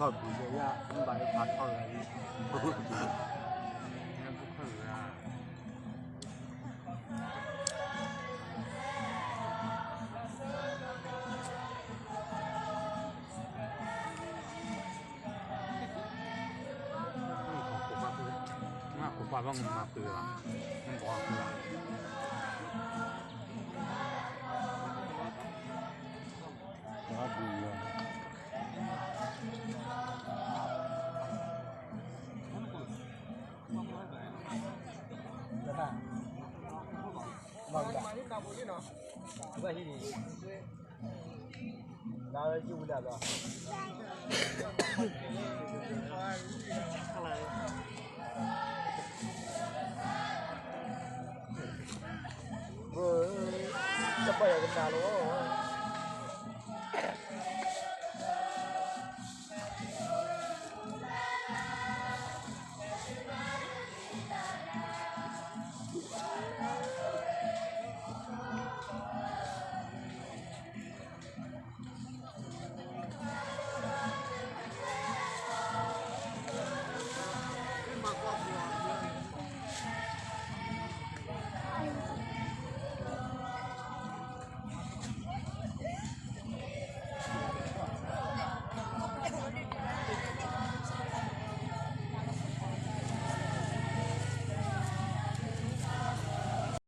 ก่อนผมจะยากใบพัดเท่าไหร่งั้นพวกคือของผมว่ามันมาเกลือมันบอกเกลือแล้วดีเลย Vậy thì nào đây chịu đẹp rồi. Vừa chấp bây giờ cái nào luôn.